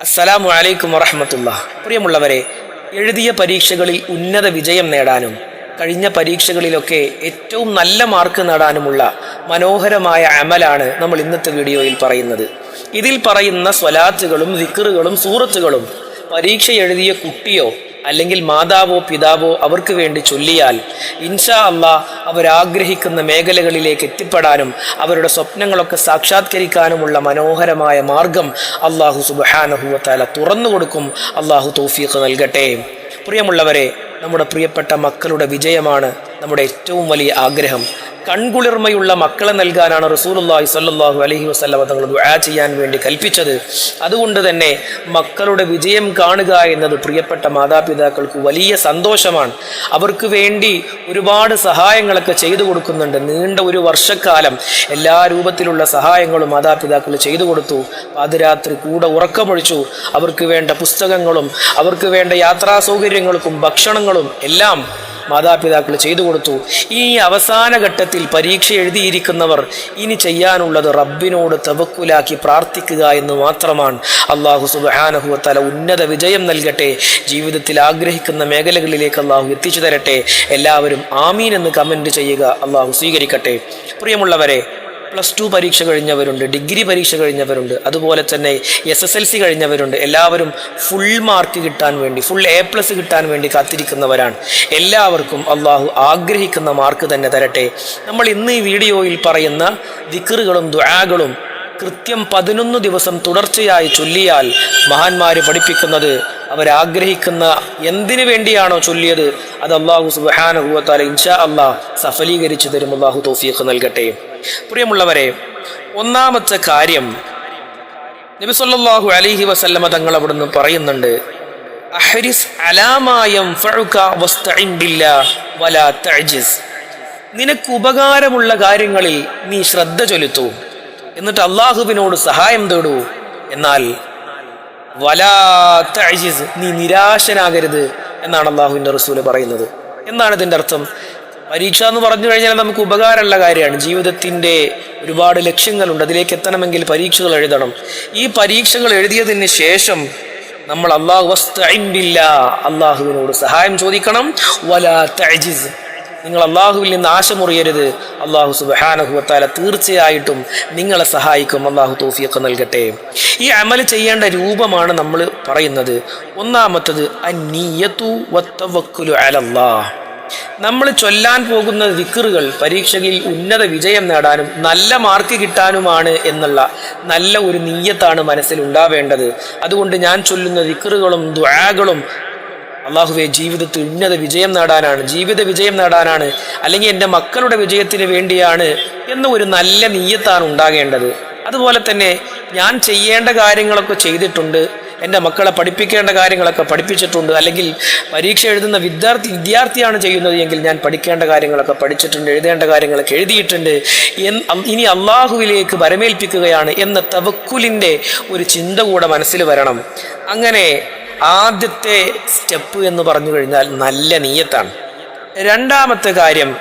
അസ്സലാമു അലൈക്കും വറഹ്മത്തുള്ളാഹി. പ്രിയമുള്ളവരെ, എഴുതിയ പരീക്ഷകളിൽ ഉന്നത വിജയം നേടാനും കഴിഞ്ഞ പരീക്ഷകളിലൊക്കെ ഏറ്റവും നല്ല മാർക്ക് നേടാനുമുള്ള മനോഹരമായ അമലാണ് നമ്മൾ ഇന്നത്തെ വീഡിയോയിൽ പറയുന്നത്. ഇതിൽ പറയുന്ന സ്വലാത്തുകളും ദിക്റുകളും സൂറത്തുകളും പരീക്ഷ എഴുതിയ കുട്ടിയോ അല്ലെങ്കിൽ മാതാവോ പിതാവോ അവർക്ക് വേണ്ടി ചൊല്ലിയാൽ ഇൻഷാ അല്ലാഹ് അവരാഗ്രഹിക്കുന്ന മേഖലകളിലേക്ക് എത്തിപ്പെടാനും അവരുടെ സ്വപ്നങ്ങളൊക്കെ സാക്ഷാത്കരിക്കാനുമുള്ള മനോഹരമായ മാർഗം അല്ലാഹു സുബ്ഹാനഹു വ തആല തുറന്നു കൊടുക്കും. അല്ലാഹു തൗഫീഖ് നൽകട്ടെ. പ്രിയമുള്ളവരെ, നമ്മുടെ പ്രിയപ്പെട്ട മക്കളുടെ വിജയമാണ് നമ്മുടെ ഏറ്റവും വലിയ ആഗ്രഹം. കൺകുളിർമയുള്ള മക്കളെ നൽകാനാണ് റസൂലുള്ളാഹി സ്വല്ലല്ലാഹു അലൈഹി വസല്ലം തങ്ങൾ ദുആ ചെയ്യാൻ വേണ്ടി കൽപ്പിച്ചത്. അതുകൊണ്ട് തന്നെ മക്കളുടെ വിജയം കാണുക എന്നത് പ്രിയപ്പെട്ട മാതാപിതാക്കൾക്ക് വലിയ സന്തോഷമാണ്. അവർക്ക് വേണ്ടി ഒരുപാട് സഹായങ്ങളൊക്കെ ചെയ്തു കൊടുക്കുന്നുണ്ട്. നീണ്ട ഒരു വർഷക്കാലം എല്ലാ രൂപത്തിലുള്ള സഹായങ്ങളും മാതാപിതാക്കൾ ചെയ്തു കൊടുത്തു. പാതിരാത്രി കൂടെ ഉറക്കമൊഴിച്ചു. അവർക്ക് വേണ്ട പുസ്തകങ്ങളും അവർക്ക് വേണ്ട യാത്രാ സൗകര്യങ്ങൾക്കും ഭക്ഷണങ്ങളും എല്ലാം മാതാപിതാക്കൾ ചെയ്തു കൊടുത്തു. ഈ അവസാന ഘട്ടത്തിൽ പരീക്ഷ എഴുതിയിരിക്കുന്നവർ ഇനി ചെയ്യാനുള്ളത് റബ്ബിനോട് തവക്കുലാക്കി പ്രാർത്ഥിക്കുക എന്ന് മാത്രമാണ്. അല്ലാഹു സുബ്ഹാനഹു വ തആല ഉന്നത വിജയം നൽകട്ടെ. ജീവിതത്തിൽ ആഗ്രഹിക്കുന്ന മേഖലകളിലേക്ക് അല്ലാഹു എത്തിച്ചു തരട്ടെ. എല്ലാവരും ആമീൻ എന്ന് കമന്റ് ചെയ്യുക. അല്ലാഹു സ്വീകരിക്കട്ടെ. പ്രിയമുള്ളവരെ, +2 പരീക്ഷ കഴിഞ്ഞവരുണ്ട്, ഡിഗ്രി പരീക്ഷ കഴിഞ്ഞവരുണ്ട്, അതുപോലെ തന്നെ SSLC കഴിഞ്ഞവരുണ്ട്. എല്ലാവരും ഫുൾ മാർക്ക് കിട്ടാൻ വേണ്ടി, ഫുൾ A+ കിട്ടാൻ വേണ്ടി കാത്തിരിക്കുന്നവരാണ്. എല്ലാവർക്കും അള്ളാഹു ആഗ്രഹിക്കുന്ന മാർക്ക് തന്നെ തരട്ടെ. നമ്മൾ ഇന്ന് ഈ വീഡിയോയിൽ പറയുന്ന ദിക്റുകളും ദുആകളും കൃത്യം 11 ദിവസം തുടർച്ചയായി ചൊല്ലിയാൽ മഹാന്മാര് പഠിപ്പിക്കുന്നത് അവരാഗ്രഹിക്കുന്ന എന്തിനു വേണ്ടിയാണോ ചൊല്ലിയത് അത് അല്ലാഹു സുബ്ഹാനഹു വ തആല ഇൻഷാ അല്ലാഹ് സഫലീകരിച്ചു തരും. അല്ലാഹു തൗഫീഖ് നൽകട്ടെ. പ്രിയമുള്ളവരെ, ഒന്നാമത്തെ കാര്യം നബി സല്ലല്ലാഹു അലൈഹി വസല്ലമ തങ്ങൾ അവിടുന്ന് പറയുന്നുണ്ട്, അഹ്രിസ് അലാ മാ യൻഫഉക വസ്തഇൻ ബില്ലാഹ് വലാ തഅജിസ്. നിനക്ക് ഉപകാരമുള്ള കാര്യങ്ങളിൽ നീ ശ്രദ്ധ ചെലുത്തൂ, എന്നിട്ട് അള്ളാഹുവിനോട് സഹായം തേടൂ. എന്നാൽ വലാ തഅജിസ്, നീ നിരാശനാകരുത് എന്നാണ് അള്ളാഹുവിൻ്റെ റസൂല് പറയുന്നത്. എന്താണ് ഇതിൻ്റെ അർത്ഥം? പരീക്ഷ എന്ന് പറഞ്ഞു കഴിഞ്ഞാൽ നമുക്ക് ഉപകാരമുള്ള കാര്യമാണ്. ജീവിതത്തിൻ്റെ ഒരുപാട് ലക്ഷ്യങ്ങളുണ്ട്. അതിലേക്ക് എത്തണമെങ്കിൽ പരീക്ഷകൾ എഴുതണം. ഈ പരീക്ഷകൾ എഴുതിയതിന് ശേഷം നമ്മൾ അള്ളാഹുവിനോട് സഹായം ചോദിക്കണം. വലാ തഅജിസ്, നിങ്ങൾ അള്ളാഹുവിൽ നിന്ന് ആശമുറിയരുത്. അള്ളാഹു സുബ്ഹാനഹു വ തആല തീർച്ചയായിട്ടും നിങ്ങളെ സഹായിക്കും. അള്ളാഹു തൗഫീഖ് നൽകട്ടെ. ഈ അമൽ ചെയ്യേണ്ട രൂപമാണ് നമ്മൾ പറയുന്നത്. ഒന്നാമത്തത് അന്നിയതു വത്തവക്കുലു അലല്ലാഹ്. നമ്മൾ ചൊല്ലാൻ പോകുന്ന ദിക്റുകൾ പരീക്ഷയിൽ ഉന്നത വിജയം നേടാനും നല്ല മാർക്ക് കിട്ടാനുമാണ് എന്നുള്ള നല്ല ഒരു നിയ്യത്താണ് മനസ്സിൽ ഉണ്ടാവേണ്ടത്. അതുകൊണ്ട് ഞാൻ ചൊല്ലുന്ന ദിക്റുകളും ദുആകളും അള്ളാഹുവെ ജീവിതത്തിൽ ഉന്നത വിജയം നേടാനാണ്, ജീവിത വിജയം നേടാനാണ്, അല്ലെങ്കിൽ എൻ്റെ മക്കളുടെ വിജയത്തിന് വേണ്ടിയാണ് എന്ന ഒരു നല്ല നിയ്യത്താണ് ഉണ്ടാകേണ്ടത്. അതുപോലെ തന്നെ ഞാൻ ചെയ്യേണ്ട കാര്യങ്ങളൊക്കെ ചെയ്തിട്ടുണ്ട്, എൻ്റെ മക്കളെ പഠിപ്പിക്കേണ്ട കാര്യങ്ങളൊക്കെ പഠിപ്പിച്ചിട്ടുണ്ട്, അല്ലെങ്കിൽ പരീക്ഷ എഴുതുന്ന വിദ്യാർത്ഥിയാണ് ചെയ്യുന്നത് എങ്കിൽ ഞാൻ പഠിക്കേണ്ട കാര്യങ്ങളൊക്കെ പഠിച്ചിട്ടുണ്ട്, എഴുതേണ്ട കാര്യങ്ങളൊക്കെ എഴുതിയിട്ടുണ്ട്, ഇനി അള്ളാഹുവിലേക്ക് വരമേൽപ്പിക്കുകയാണ് എന്ന തവക്കുലിൻ്റെ ഒരു ചിന്ത കൂടെ മനസ്സിൽ വരണം. അങ്ങനെ ആദ്യത്തെ സ്റ്റെപ്പ് എന്ന് പറഞ്ഞു കഴിഞ്ഞാൽ നല്ല നിയ്യത്താണ്. രണ്ടാമത്തെ കാര്യം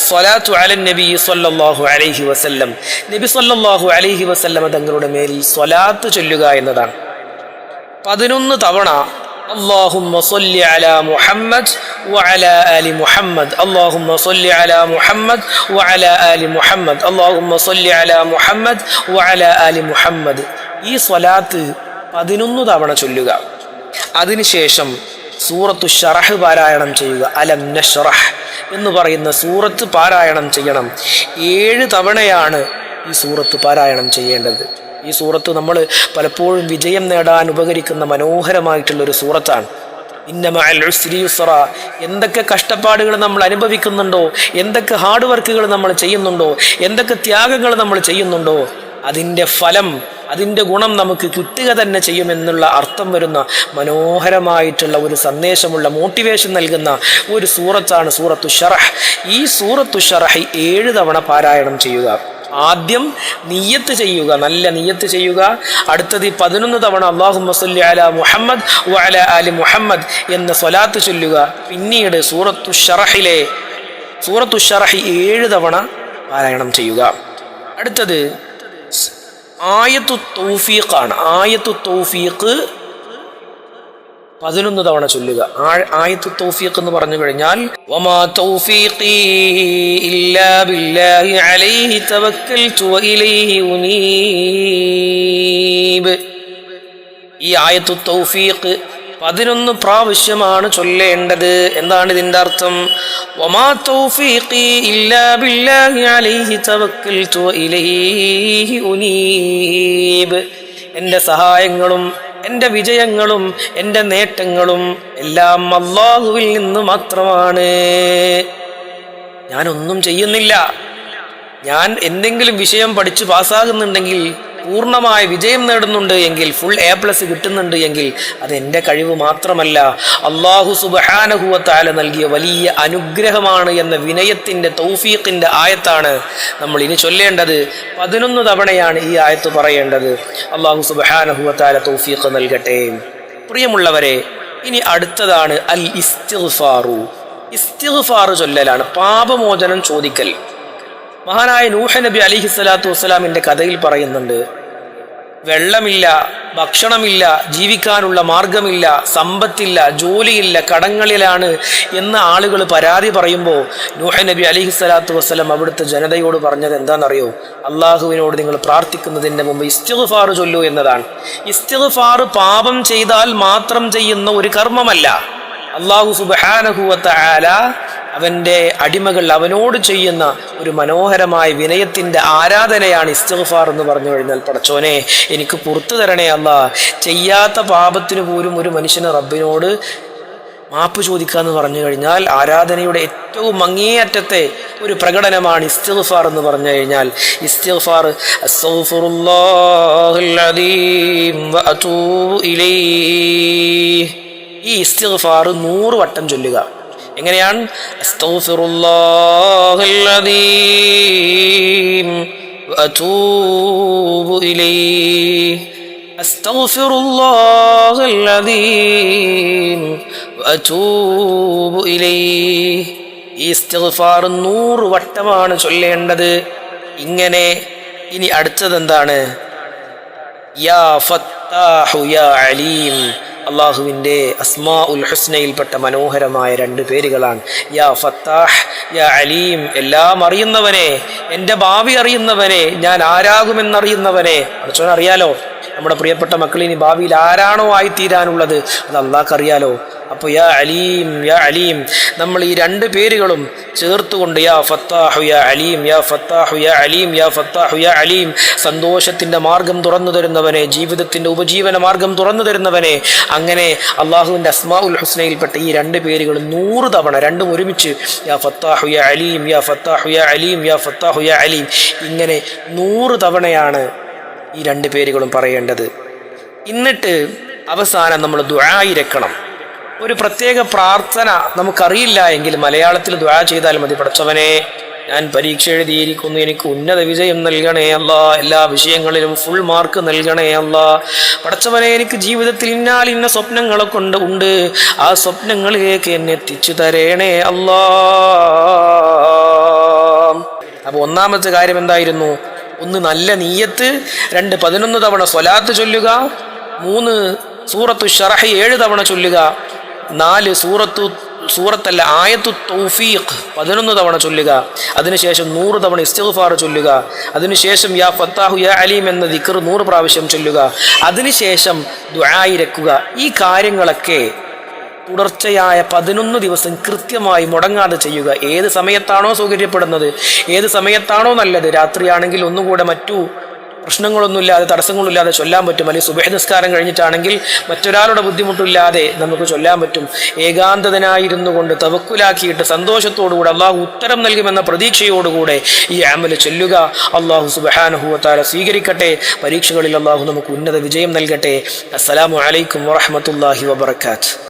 സ്വലാത്തു അലൻ നബി സ്വല്ലല്ലാഹു അലൈഹി വസല്ലം. നബി സ്വല്ലല്ലാഹു അലൈഹി വസല്ലം തങ്ങളുടെ മേലിൽ സ്വലാത്ത് ചൊല്ലുക എന്നതാണ്. 11 തവണ അല്ലാഹുമ്മ സ്വല്ലി അലാ മുഹമ്മദ് വഅലാ ആലി മുഹമ്മദ്, അല്ലാഹുമ്മ സ്വല്ലി അലാ മുഹമ്മദ് വഅലാ ആലി മുഹമ്മദ്, അല്ലാഹുമ്മ സ്വല്ലി അലാ മുഹമ്മദ് വഅലാ ആലി മുഹമ്മദ്. ഈ സ്വലാത്ത് 11 തവണ ചൊല്ലുക. അതിനുശേഷം സൂറത്തു ശറഹ് പാരായണം ചെയ്യുക. അലം നശ്റഹ് എന്ന് പറയുന്ന സൂറത്ത് പാരായണം ചെയ്യണം. 7 തവണയാണ് ഈ സൂറത്ത് പാരായണം ചെയ്യേണ്ടത്. ഈ സൂറത്ത് നമ്മൾ പലപ്പോഴും വിജയം നേടാൻ ഉപകരിക്കുന്ന മനോഹരമായിട്ടുള്ളൊരു സൂറത്താണ്. ഇന്ന മഅൽ ഉസ്രി യുസ്റ. എന്തൊക്കെ കഷ്ടപ്പാടുകൾ നമ്മൾ അനുഭവിക്കുന്നുണ്ടോ, എന്തൊക്കെ ഹാർഡ് വർക്കുകൾ നമ്മൾ ചെയ്യുന്നുണ്ടോ, എന്തൊക്കെ ത്യാഗങ്ങൾ നമ്മൾ ചെയ്യുന്നുണ്ടോ, അതിൻ്റെ ഫലം, അതിൻ്റെ ഗുണം നമുക്ക് കിട്ടുക തന്നെ ചെയ്യുമെന്നുള്ള അർത്ഥം വരുന്ന മനോഹരമായിട്ടുള്ള ഒരു സന്ദേശമുള്ള മോട്ടിവേഷൻ നൽകുന്ന ഒരു സൂറത്താണ് സൂറത്തു ശറഹ്. ഈ സൂറത്തു ശറഹ് 7 തവണ പാരായണം ചെയ്യുക. ആദ്യം നിയ്യത്ത് ചെയ്യുക, നല്ല നിയ്യത്ത് ചെയ്യുക. അടുത്തത് 11 തവണ അല്ലാഹുമ്മ സ്വല്ലി അലാ മുഹമ്മദ് വഅലാ ആലി മുഹമ്മദ് എന്ന സ്വലാത്ത് ചൊല്ലുക. പിന്നീട് സൂറത്തു ശറഹ് 7 തവണ പാരായണം ചെയ്യുക. അടുത്തത് ആയത്തു തൗഫീഖാണ്. ആയത്തു തൗഫീഖ് 11 തവണ ചൊല്ലുക. ആയത്തു തൗഫീഖ് എന്ന് പറഞ്ഞു കഴിഞ്ഞാൽ വമാ തൗഫീഖി ഇല്ലാ ബില്ലാഹി അലൈഹി തവക്കൽതു വഇലൈഹി ഉനീബ്. ഈ ആയത്തു തൗഫീഖ് 11 പ്രാവശ്യമാണ് ചൊല്ലേണ്ടത്. എന്താണ് ഇതിന്റെ അർത്ഥം? വമാ തൗഫീഖി ഇല്ലാ ബില്ലാഹി അലൈഹി തവക്കൽതു വഇലൈഹി ഉനീബ്. എൻ്റെ സഹായങ്ങളും എൻ്റെ വിജയങ്ങളും എൻ്റെ നേട്ടങ്ങളും എല്ലാം അല്ലാഹുവിൽ നിന്ന് മാത്രമാണ്. ഞാനൊന്നും ചെയ്യുന്നില്ല. ഞാൻ എന്തെങ്കിലും വിഷയം പഠിച്ച് പാസ്സാകുന്നുണ്ടെങ്കിൽ, പൂർണ്ണമായ വിജയം നേടുന്നുണ്ട് എങ്കിൽ, ഫുൾ A+ കിട്ടുന്നുണ്ട് എങ്കിൽ അത് എൻ്റെ കഴിവ് മാത്രമല്ല, അല്ലാഹു സുബ്ഹാനഹു വ തആല നൽകിയ വലിയ അനുഗ്രഹമാണ് എന്ന വിനയത്തിൻ്റെ തൗഫീഖിൻ്റെ ആയത്താണ് നമ്മൾ ഇനി ചൊല്ലേണ്ടത്. 11 തവണയാണ് ഈ ആയത്ത് പറയേണ്ടത്. അല്ലാഹു സുബ്ഹാനഹു വ തആല തൗഫീഖ് നൽകട്ടെ. പ്രിയമുള്ളവരെ, ഇനി അടുത്തതാണ് അൽ ഇസ്തിഗ്ഫാറു. ഇസ്തിഗ്ഫാർ ചൊല്ലലാണ്, പാപമോചനം ചോദിക്കൽ. മഹാനായ നൂഹ് നബി അലൈഹിസ്സലാത്തു വസ്സലാമിന്റെ കഥയിൽ പറയുന്നുണ്ട്, വെള്ളമില്ല, ഭക്ഷണമില്ല, ജീവിക്കാനുള്ള മാർഗമില്ല, സമ്പത്തില്ല, ജോലിയില്ല, കടങ്ങളിലാണ് എന്ന് ആളുകൾ പരാതി പറയുമ്പോൾ നൂഹ് നബി അലൈഹിസ്സലാത്തു വസ്സലാം അവിടുത്തെ ജനതയോട് പറഞ്ഞത് എന്താണെന്നറിയോ? അള്ളാഹുവിനോട് നിങ്ങൾ പ്രാർത്ഥിക്കുന്നതിൻ്റെ മുമ്പ് ഇസ്തിഗ്ഫാർ ചൊല്ലൂ എന്നതാണ്. ഇസ്തിഗ്ഫാർ പാപം ചെയ്താൽ മാത്രം ചെയ്യുന്ന ഒരു കർമ്മമല്ല. അല്ലാഹു സുബ്ഹാനഹു വ തആല അവൻ്റെ അടിമകൾ അവനോട് ചെയ്യുന്ന ഒരു മനോഹരമായ വിനയത്തിൻ്റെ ആരാധനയാണ് ഇസ്തിഗ്ഫാർ എന്ന് പറഞ്ഞു കഴിഞ്ഞാൽ, പടച്ചോനെ എനിക്ക് പുറത്തു തരണേ അല്ലാ. ചെയ്യാത്ത പാപത്തിന് പോലും ഒരു മനുഷ്യന് റബ്ബിനോട് മാപ്പ് ചോദിക്കുക എന്ന് പറഞ്ഞു കഴിഞ്ഞാൽ ആരാധനയുടെ ഏറ്റവും അങ്ങേയറ്റത്തെ ഒരു പ്രകടനമാണ് ഇസ്തിഗ്ഫാർ എന്ന് പറഞ്ഞു കഴിഞ്ഞാൽ. ഇസ്തിഗ്ഫാർ അസ്തഗ്ഫിറുല്ലാഹൽ അദീം വ അതൂബു ഇലൈഹി. ഈ ഇസ്തിഗ്ഫാർ 100 വട്ടം ചൊല്ലുക. എങ്ങനെയാണ്? അസ്തഗ്ഫിറുല്ലാഹൽ അദീം വ അതൂബു ഇലൈഹി. അസ്തഗ്ഫിറുല്ലാഹൽ അദീം വ അതൂബു ഇലൈഹി. ഈ ഇസ്തിഗ്ഫാർ 100 വട്ടമാണ് ചൊല്ലേണ്ടത്. ഇങ്ങനെ ഇനി അടുത്തത് എന്താണ്? യാ ഫത്താഹു യാ അലീം. അള്ളാഹുവിൻ്റെ അസ്മാഉൽ ഹുസ്നയിൽപ്പെട്ട മനോഹരമായ 2 പേരുകളാണ് യാ ഫത്താഹ്, യാ അലീം. എല്ലാം അറിയുന്നവനെ, എൻ്റെ ഭാവി അറിയുന്നവനെ, ഞാൻ ആരാകുമെന്നറിയുന്നവനെ. അർച്ചോൻ അറിയാലോ, നമ്മുടെ പ്രിയപ്പെട്ട മക്കൾ ഇനി ഭാവിയിൽ ആരാണോ ആയിത്തീരാനുള്ളത് അത് അള്ളാഹ്ക്കറിയാലോ. അപ്പോൾ യാ അലീം, യാ അലീം, നമ്മൾ ഈ 2 പേരുകളും ചേർത്തുകൊണ്ട് യാ ഫത്താഹു യാ അലീം, യാ ഫത്താഹു യാ അലീം, യാ ഫത്താഹു യാ അലീം. സന്തോഷത്തിൻ്റെ മാർഗം തുറന്നു തരുന്നവനെ, ജീവിതത്തിൻ്റെ ഉപജീവന മാർഗം തുറന്നു തരുന്നവനെ. അങ്ങനെ അള്ളാഹുവിൻ്റെ അസ്മാഉൽ ഹുസ്നയിൽപ്പെട്ട ഈ 2 പേരുകൾ 100 തവണ, രണ്ടും ഒരുമിച്ച് യാ ഫത്താഹു യാ അലീം, യാ ഫത്താഹു യാ അലീം, യാ ഫത്താഹു യാ അലീം, ഇങ്ങനെ 100 തവണയാണ് ഈ 2 പേരുകളും പറയേണ്ടത്. എന്നിട്ട് അവസാനം നമ്മൾ ദുആയിരക്കണം. ഒരു പ്രത്യേക പ്രാർത്ഥന നമുക്കറിയില്ല എങ്കിൽ മലയാളത്തിൽ ദുആ ചെയ്താൽ മതി. പടച്ചവനെ, ഞാൻ പരീക്ഷ എഴുതിയിരിക്കുന്നു, എനിക്ക് ഉന്നത വിജയം നൽകണേ അല്ലാ, എല്ലാ വിഷയങ്ങളിലും ഫുൾ മാർക്ക് നൽകണേ അല്ലാ. പടച്ചവനെ, എനിക്ക് ജീവിതത്തിൽ ഇന്ന സ്വപ്നങ്ങളൊക്കെ ഉണ്ട്, ആ സ്വപ്നങ്ങളിലേക്ക് എന്നെ എത്തിച്ചു തരണേ അല്ലാ. അപ്പോൾ ഒന്നാമത്തെ കാര്യം എന്തായിരുന്നു? 1 നല്ല നീയത്ത്, 2 11 തവണ സ്വലാത്ത് ചൊല്ലുക, 3 സൂറത്തു ശറഹ് 7 തവണ ചൊല്ലുക, 4 സൂറത്തല്ല ആയത്തു തൗഫീഖ് 11 തവണ ചൊല്ലുക. അതിനുശേഷം 100 തവണ ഇസ്തിഗ്ഫാർ ചൊല്ലുക. അതിനുശേഷം യാ ഫത്താഹു യാ അലീം എന്ന ദിക്ർ 100 പ്രാവശ്യം ചൊല്ലുക. അതിനുശേഷം ദുആയിരക്കുക. ഈ കാര്യങ്ങളൊക്കെ തുടർച്ചയായ 11 ദിവസം കൃത്യമായി മുടങ്ങാതെ ചെയ്യുക. ഏത് സമയത്താണോ സൗകര്യപ്പെടുന്നത്, ഏത് സമയത്താണോ നല്ലത്, രാത്രിയാണെങ്കിൽ ഒന്നുകൂടെ മറ്റു പ്രശ്നങ്ങളൊന്നുമില്ലാതെ, തടസ്സങ്ങളില്ലാതെ ചൊല്ലാൻ പറ്റും. അല്ലെങ്കിൽ സുബഹ് നിസ്കാരം കഴിഞ്ഞിട്ടാണെങ്കിൽ മറ്റൊരാളുടെ ബുദ്ധിമുട്ടില്ലാതെ നമുക്ക് ചൊല്ലാൻ പറ്റും. ഏകാന്തതനായിരുന്നു കൊണ്ട് തവക്കുലാക്കിയിട്ട് സന്തോഷത്തോടുകൂടെ അള്ളാഹു ഉത്തരം നൽകുമെന്ന പ്രതീക്ഷയോടുകൂടെ ഈ അമൽ ചൊല്ലുക. അള്ളാഹു സുബ്ഹാനഹു വ തആല സ്വീകരിക്കട്ടെ. പരീക്ഷകളിൽ അള്ളാഹു നമുക്ക് ഉന്നത വിജയം നൽകട്ടെ. അസ്സലാമു അലൈക്കും വറഹ്മത്തുള്ളാഹി വബറകാതുഹു.